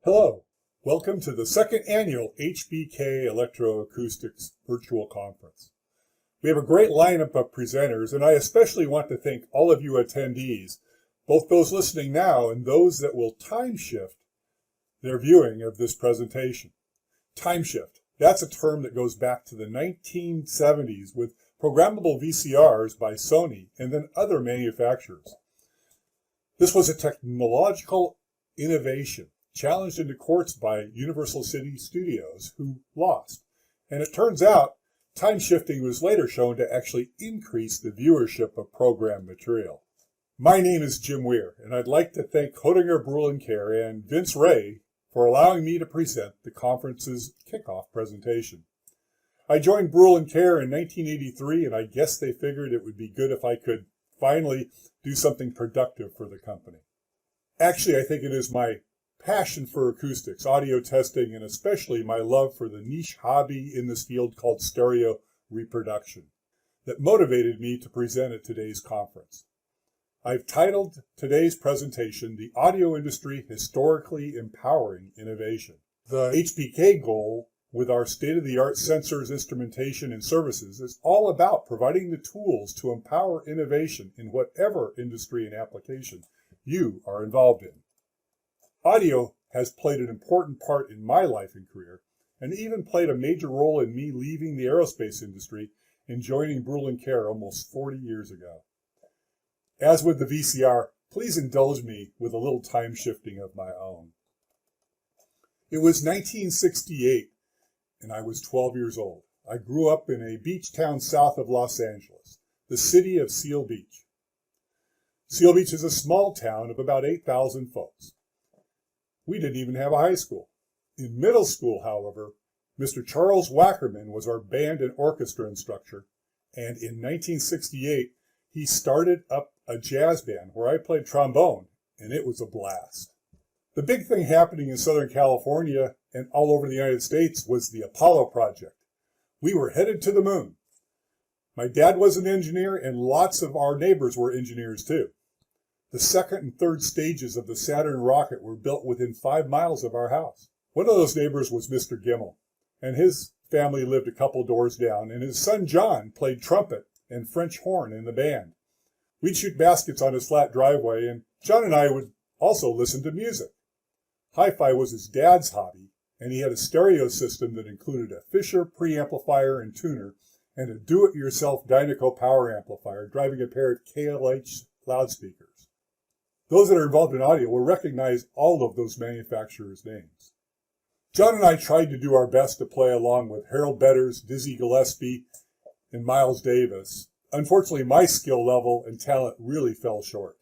Hello, welcome to the second annual HBK Electroacoustics Virtual Conference. We have a great lineup of presenters, and I especially want to thank all of you attendees, both those listening now and those that will time shift their viewing of this presentation. Time shift, that's a term that goes back to the 1970s with programmable VCRs by Sony and then other manufacturers. This was a technological innovation challenged into courts by Universal City Studios, who lost. And it turns out time shifting was later shown to actually increase the viewership of program material. My name is Jim Weir, and I'd like to thank Hodinger, Brüel and Kerr and Vince Ray for allowing me to present the conference's kickoff presentation. I joined Brüel and Kerr in 1983, and I guess they figured it would be good if I could finally do something productive for the company. Actually, I think it is my passion for acoustics, audio testing, and especially my love for the niche hobby in this field called stereo reproduction that motivated me to present at today's conference. I've titled today's presentation, The Audio Industry Historically Empowering Innovation. The HBK goal with our state-of-the-art sensors, instrumentation, and services is all about providing the tools to empower innovation in whatever industry and application you are involved in. Audio has played an important part in my life and career, and even played a major role in me leaving the aerospace industry and joining Brüel and Kerr almost 40 years ago. As with the VCR, please indulge me with a little time shifting of my own. It was 1968, and I was 12 years old. I grew up in a beach town south of Los Angeles, the city of Seal Beach. Seal Beach is a small town of about 8,000 folks. We didn't even have a high school. In middle school, however, Mr. Charles Wackerman was our band and orchestra instructor, and in 1968, he started up a jazz band where I played trombone, and it was a blast. The big thing happening in Southern California and all over the United States was the Apollo project. We were headed to the moon. My dad was an engineer, and lots of our neighbors were engineers too. The second and third stages of the Saturn rocket were built within 5 miles of our house. One of those neighbors was Mr. Gimmel, and his family lived a couple doors down, and his son John played trumpet and French horn in the band. We'd shoot baskets on his flat driveway, and John and I would also listen to music. Hi-fi was his dad's hobby, and he had a stereo system that included a Fisher preamplifier and tuner and a do-it-yourself Dynaco power amplifier driving a pair of KLH loudspeakers. Those that are involved in audio will recognize all of those manufacturers' names. John and I tried to do our best to play along with Harold Betters, Dizzy Gillespie, and Miles Davis. Unfortunately, my skill level and talent really fell short.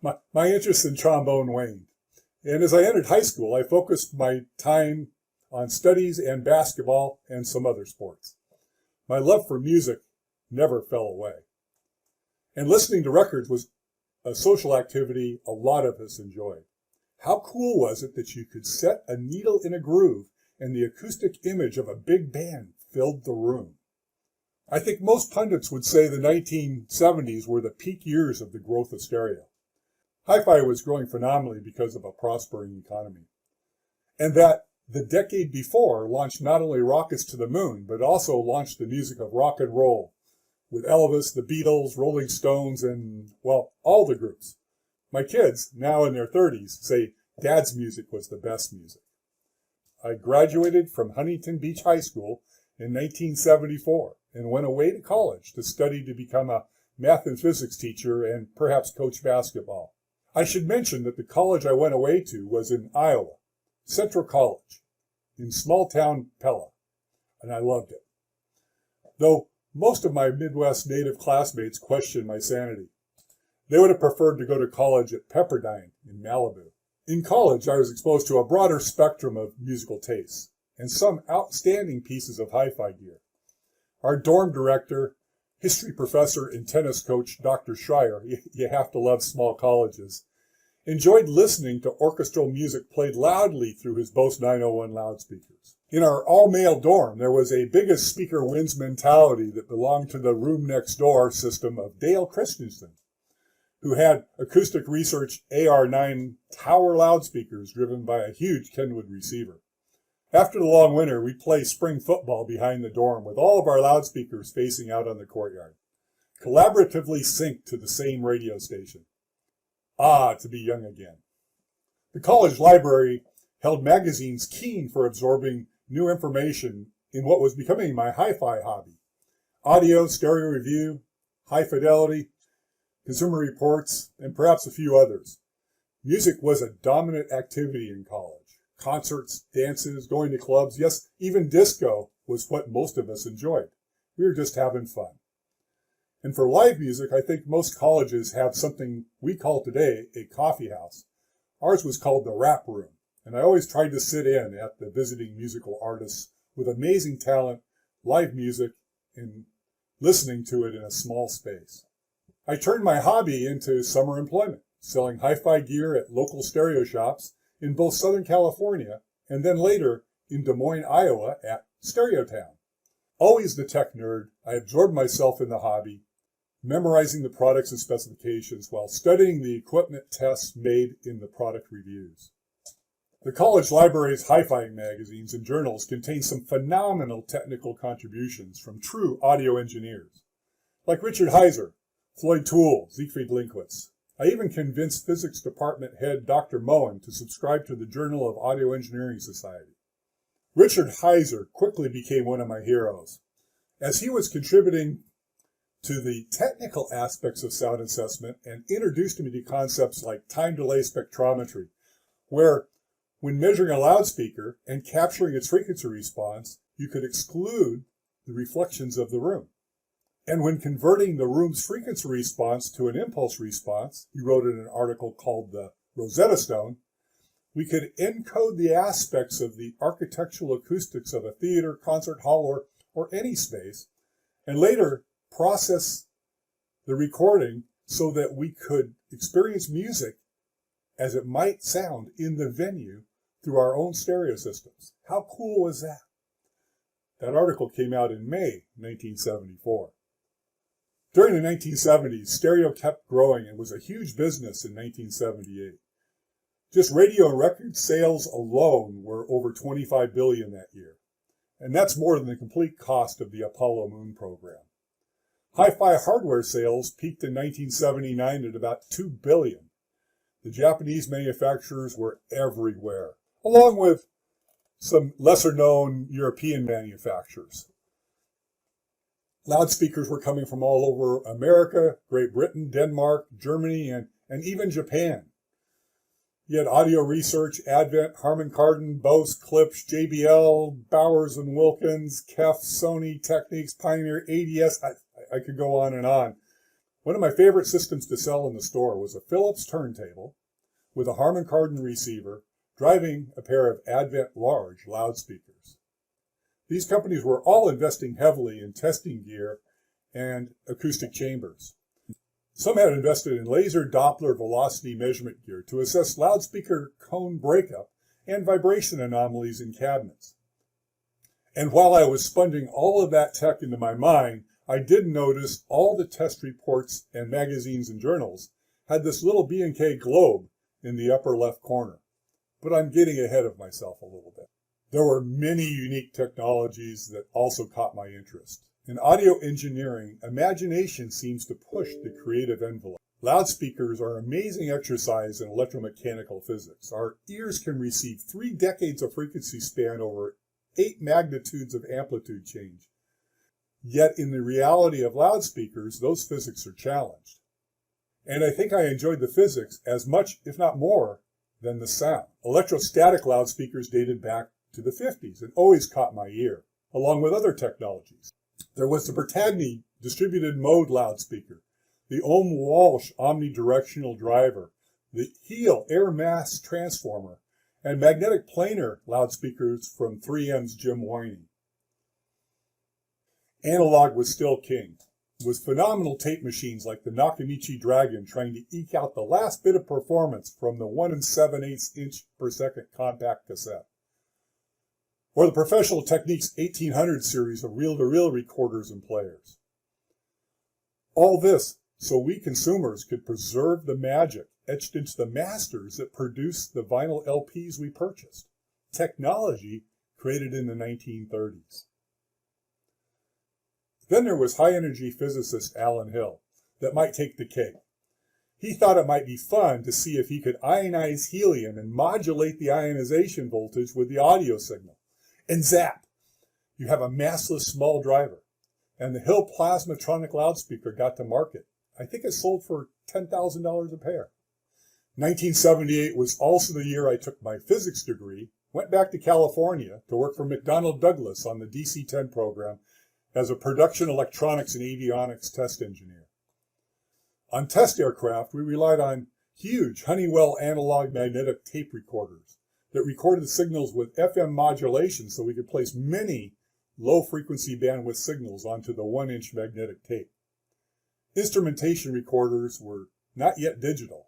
My interest in trombone waned. And as I entered high school, I focused my time on studies and basketball and some other sports. My love for music never fell away. And listening to records was a social activity a lot of us enjoyed. How cool was it that you could set a needle in a groove and the acoustic image of a big band filled the room? I think most pundits would say the 1970s were the peak years of the growth of stereo. Hi-fi was growing phenomenally because of a prospering economy. And that the decade before launched not only rockets to the moon, but also launched the music of rock and roll, with Elvis, the Beatles, Rolling Stones, and, well, all the groups. My kids, now in their 30s, say Dad's music was the best music. I graduated from Huntington Beach High School in 1974 and went away to college to study to become a math and physics teacher and perhaps coach basketball. I should mention that the college I went away to was in Iowa, Central College, in small-town Pella, and I loved it. Though most of my Midwest native classmates questioned my sanity. They would have preferred to go to college at Pepperdine in Malibu. In college, I was exposed to a broader spectrum of musical tastes and some outstanding pieces of hi-fi gear. Our dorm director, history professor, and tennis coach, Dr. Schreier, you have to love small colleges, enjoyed listening to orchestral music played loudly through his Bose 901 loudspeakers. In our all-male dorm, there was a biggest speaker wins mentality that belonged to the room next door system of Dale Christensen, who had Acoustic Research AR9 tower loudspeakers driven by a huge Kenwood receiver. After the long winter, we'd play spring football behind the dorm with all of our loudspeakers facing out on the courtyard, collaboratively synced to the same radio station. Ah, to be young again. The college library held magazines keen for absorbing new information in what was becoming my hi-fi hobby. Audio, stereo review, high fidelity, consumer reports, and perhaps a few others. Music was a dominant activity in college. Concerts, dances, going to clubs, yes, even disco was what most of us enjoyed. We were just having fun. And for live music, I think most colleges have something we call today a coffee house. Ours was called the Rap Room, and I always tried to sit in at the visiting musical artists with amazing talent, live music, and listening to it in a small space. I turned my hobby into summer employment, selling hi-fi gear at local stereo shops in both Southern California and then later in Des Moines, Iowa at Stereotown. Always the tech nerd, I absorbed myself in the hobby, memorizing the products and specifications while studying the equipment tests made in the product reviews. The college library's hi-fi magazines and journals contain some phenomenal technical contributions from true audio engineers, like Richard Heiser, Floyd Toole, Siegfried Linkwitz. I even convinced physics department head Dr. Moen to subscribe to the Journal of Audio Engineering Society. Richard Heiser quickly became one of my heroes, as he was contributing to the technical aspects of sound assessment and introduced me to concepts like time delay spectrometry, where when measuring a loudspeaker and capturing its frequency response, you could exclude the reflections of the room. And when converting the room's frequency response to an impulse response, he wrote in an article called the Rosetta Stone, we could encode the aspects of the architectural acoustics of a theater, concert hall, or any space, and later process the recording so that we could experience music as it might sound in the venue through our own stereo systems. How cool was that? That article came out in May 1974. During the 1970s, stereo kept growing and was a huge business in 1978. Just radio and record sales alone were over $25 billion that year, and that's more than the complete cost of the Apollo moon program. Hi-fi hardware sales peaked in 1979 at about $2 billion. The Japanese manufacturers were everywhere, along with some lesser-known European manufacturers. Loudspeakers were coming from all over America, Great Britain, Denmark, Germany, and even Japan. You had Audio Research, Advent, Harman Kardon, Bose, Klipsch, JBL, Bowers & Wilkins, KEF, Sony, Technics, Pioneer, ADS. I could go on and on. One of my favorite systems to sell in the store was a Philips turntable with a Harman Kardon receiver driving a pair of Advent large loudspeakers. These companies were all investing heavily in testing gear and acoustic chambers. Some had invested in laser Doppler velocity measurement gear to assess loudspeaker cone breakup and vibration anomalies in cabinets. And while I was sponging all of that tech into my mind, I did notice all the test reports and magazines and journals had this little B&K globe in the upper left corner. But I'm getting ahead of myself a little bit. There were many unique technologies that also caught my interest. In audio engineering, imagination seems to push the creative envelope. Loudspeakers are amazing exercise in electromechanical physics. Our ears can receive 3 decades of frequency span over 8 magnitudes of amplitude change. Yet in the reality of loudspeakers, those physics are challenged. And I think I enjoyed the physics as much, if not more, than the sound. Electrostatic loudspeakers dated back to the 50s and always caught my ear, along with other technologies. There was the Bertagni distributed mode loudspeaker, the Ohm-Walsh omnidirectional driver, the Heel air mass transformer, and magnetic planar loudspeakers from 3M's Jim Winey. Analog was still king, with phenomenal tape machines like the Nakamichi Dragon trying to eke out the last bit of performance from the 1 7/8 inch per second compact cassette. Or the Professional Techniques 1800 series of reel-to-reel recorders and players. All this so we consumers could preserve the magic etched into the masters that produced the vinyl LPs we purchased. Technology created in the 1930s. Then there was high-energy physicist Alan Hill that might take the cake. He thought it might be fun to see if he could ionize helium and modulate the ionization voltage with the audio signal. And zap, you have a massless small driver. And the Hill Plasmatronic loudspeaker got to market. I think it sold for $10,000 a pair. 1978 was also the year I took my physics degree, went back to California to work for McDonnell Douglas on the DC-10 program as a production electronics and avionics test engineer. On test aircraft, we relied on huge Honeywell analog magnetic tape recorders that recorded signals with FM modulation so we could place many low-frequency bandwidth signals onto the 1-inch magnetic tape. Instrumentation recorders were not yet digital.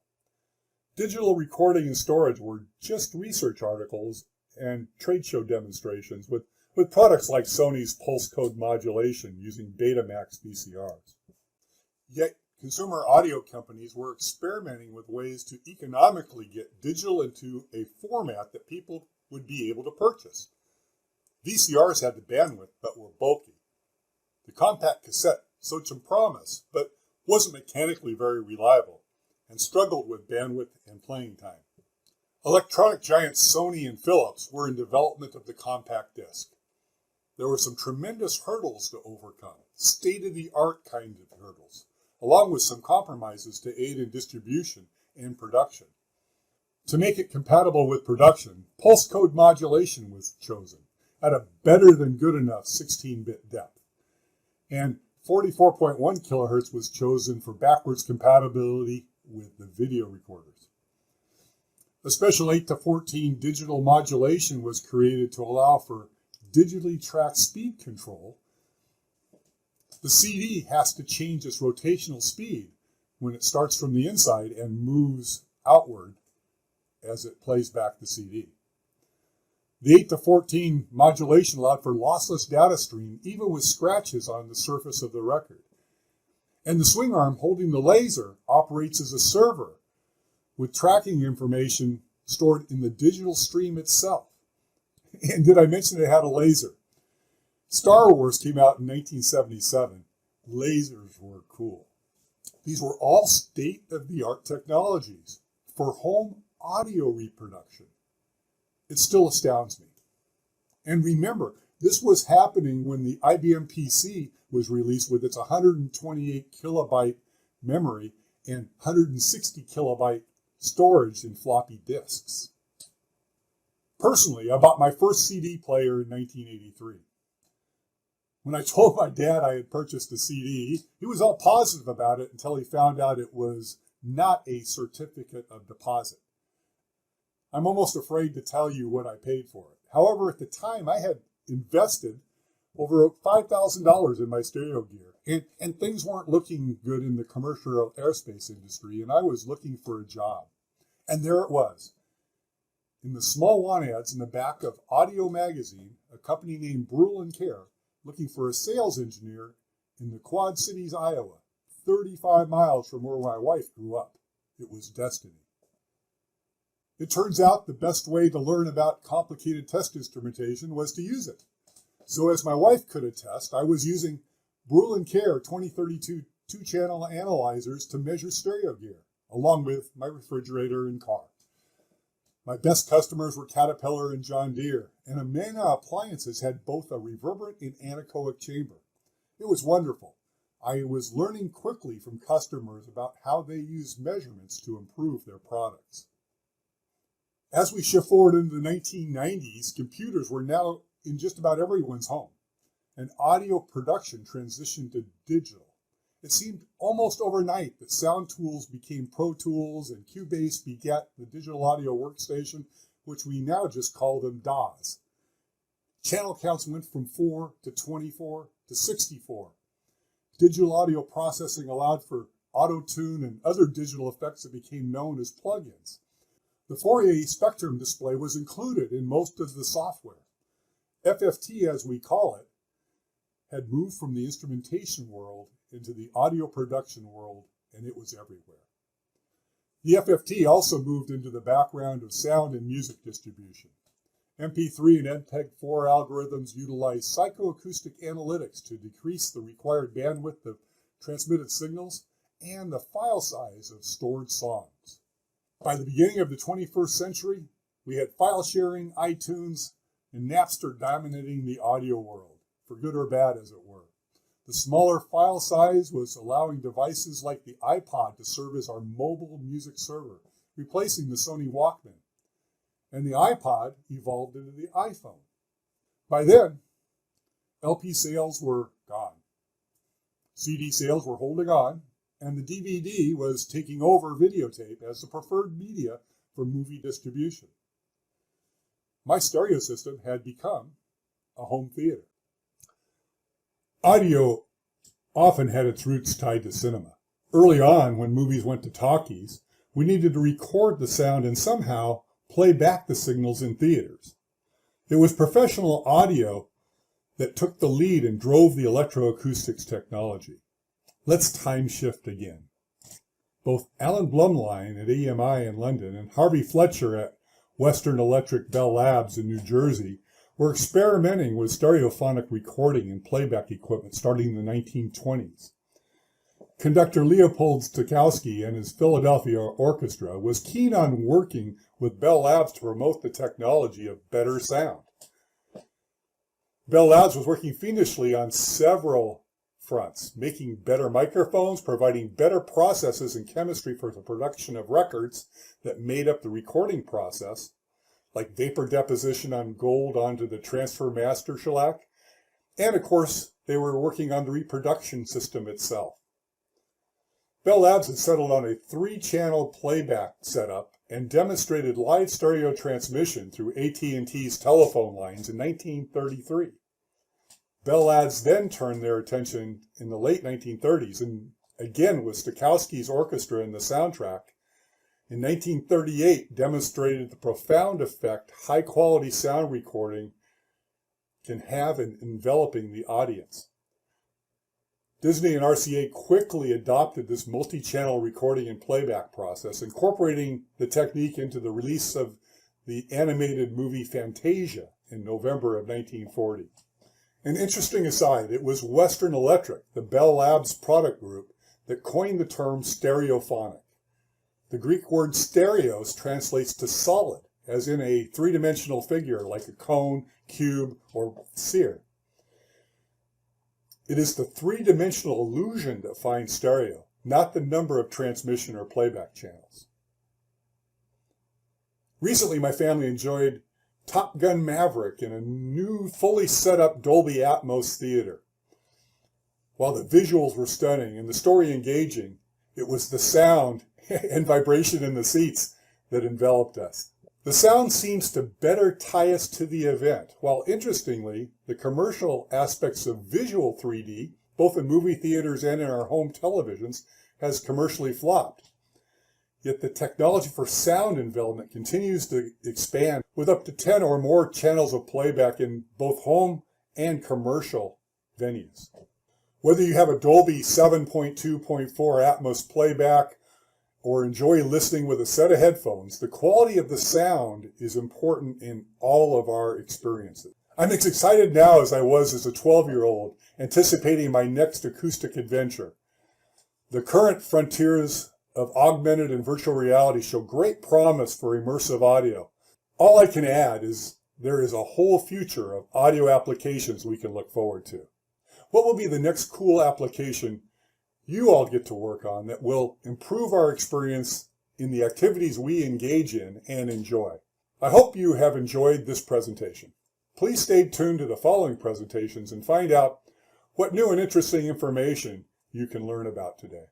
Digital recording and storage were just research articles and trade show demonstrations with products like Sony's pulse code modulation using Betamax VCRs. Yet, consumer audio companies were experimenting with ways to economically get digital into a format that people would be able to purchase. VCRs had the bandwidth, but were bulky. The compact cassette showed some promise, but wasn't mechanically very reliable, and struggled with bandwidth and playing time. Electronic giants Sony and Philips were in development of the compact disc. There were some tremendous hurdles to overcome, state-of-the-art kinds of hurdles, along with some compromises to aid in distribution and production. To make it compatible with production, pulse code modulation was chosen at a better than good enough 16-bit depth. And 44.1 kilohertz was chosen for backwards compatibility with the video recorders. A special 8-to-14 digital modulation was created to allow for digitally tracked speed control. The CD has to change its rotational speed when it starts from the inside and moves outward as it plays back the CD. The 8-to-14 modulation allowed for lossless data stream, even with scratches on the surface of the record. And the swing arm holding the laser operates as a server with tracking information stored in the digital stream itself. And did I mention it had a laser? Star Wars came out in 1977. Lasers were cool. These were all state-of-the-art technologies for home audio reproduction. It still astounds me. And remember, this was happening when the IBM PC was released with its 128 kilobyte memory and 160 kilobyte storage in floppy disks. Personally, I bought my first CD player in 1983. When I told my dad I had purchased a CD, he was all positive about it until he found out it was not a certificate of deposit. I'm almost afraid to tell you what I paid for it. However, at the time, I had invested over $5,000 in my stereo gear, and things weren't looking good in the commercial aerospace industry, and I was looking for a job. And there it was. In the small want ads in the back of Audio Magazine, a company named Brule & Care, looking for a sales engineer in the Quad Cities, Iowa, 35 miles from where my wife grew up. It was destiny. It turns out the best way to learn about complicated test instrumentation was to use it. So as my wife could attest, I was using Brule & Care 2032 two-channel analyzers to measure stereo gear, along with my refrigerator and car. My best customers were Caterpillar and John Deere, and Amana Appliances had both a reverberant and anechoic chamber. It was wonderful. I was learning quickly from customers about how they use measurements to improve their products. As we shift forward into the 1990s, computers were now in just about everyone's home, and audio production transitioned to digital. It seemed almost overnight that sound tools became Pro Tools and Cubase begat the digital audio workstation, which we now just call them DAWs. Channel counts went from 4 to 24 to 64. Digital audio processing allowed for auto-tune and other digital effects that became known as plugins. The Fourier spectrum display was included in most of the software. FFT, as we call it, had moved from the instrumentation world into the audio production world and it was everywhere. The FFT also moved into the background of sound and music distribution. MP3 and MPEG-4 algorithms utilize psychoacoustic analytics to decrease the required bandwidth of transmitted signals and the file size of stored songs. By the beginning of the 21st century, we had file sharing, iTunes, and Napster dominating the audio world, for good or bad as it were. The smaller file size was allowing devices like the iPod to serve as our mobile music server, replacing the Sony Walkman. And the iPod evolved into the iPhone. By then, LP sales were gone. CD sales were holding on, and the DVD was taking over videotape as the preferred media for movie distribution. My stereo system had become a home theater. Audio often had its roots tied to cinema. Early on, when movies went to talkies, we needed to record the sound and somehow play back the signals in theaters. It was professional audio that took the lead and drove the electroacoustics technology. Let's time shift again. Both Alan Blumlein at EMI in London and Harvey Fletcher at Western Electric Bell Labs in New Jersey were experimenting with stereophonic recording and playback equipment starting in the 1920s. Conductor Leopold Stokowski and his Philadelphia Orchestra was keen on working with Bell Labs to promote the technology of better sound. Bell Labs was working fiendishly on several fronts, making better microphones, providing better processes and chemistry for the production of records that made up the recording process, like vapor deposition on gold onto the transfer master shellac, and of course, they were working on the reproduction system itself. Bell Labs had settled on a 3-channel playback setup and demonstrated live stereo transmission through AT&T's telephone lines in 1933. Bell Labs then turned their attention in the late 1930s, and again with Stokowski's orchestra in the soundtrack, in 1938 demonstrated the profound effect high-quality sound recording can have in enveloping the audience. Disney and RCA quickly adopted this multi-channel recording and playback process, incorporating the technique into the release of the animated movie Fantasia in November of 1940. An interesting aside, it was Western Electric, the Bell Labs product group, that coined the term stereophonic. The Greek word stereos translates to solid, as in a three-dimensional figure like a cone, cube, or sphere. It is the three-dimensional illusion that finds stereo, not the number of transmission or playback channels. Recently, my family enjoyed Top Gun Maverick in a new, fully set-up Dolby Atmos theater. While the visuals were stunning and the story engaging, it was the sound and vibration in the seats that enveloped us. The sound seems to better tie us to the event, while interestingly, the commercial aspects of visual 3D, both in movie theaters and in our home televisions, has commercially flopped. Yet the technology for sound envelopment continues to expand with up to 10 or more channels of playback in both home and commercial venues. Whether you have a Dolby 7.2.4 Atmos playback or enjoy listening with a set of headphones, the quality of the sound is important in all of our experiences. I'm as excited now as I was as a 12-year-old, anticipating my next acoustic adventure. The current frontiers of augmented and virtual reality show great promise for immersive audio. All I can add is there is a whole future of audio applications we can look forward to. What will be the next cool application you all get to work on that will improve our experience in the activities we engage in and enjoy? I hope you have enjoyed this presentation. Please stay tuned to the following presentations and find out what new and interesting information you can learn about today.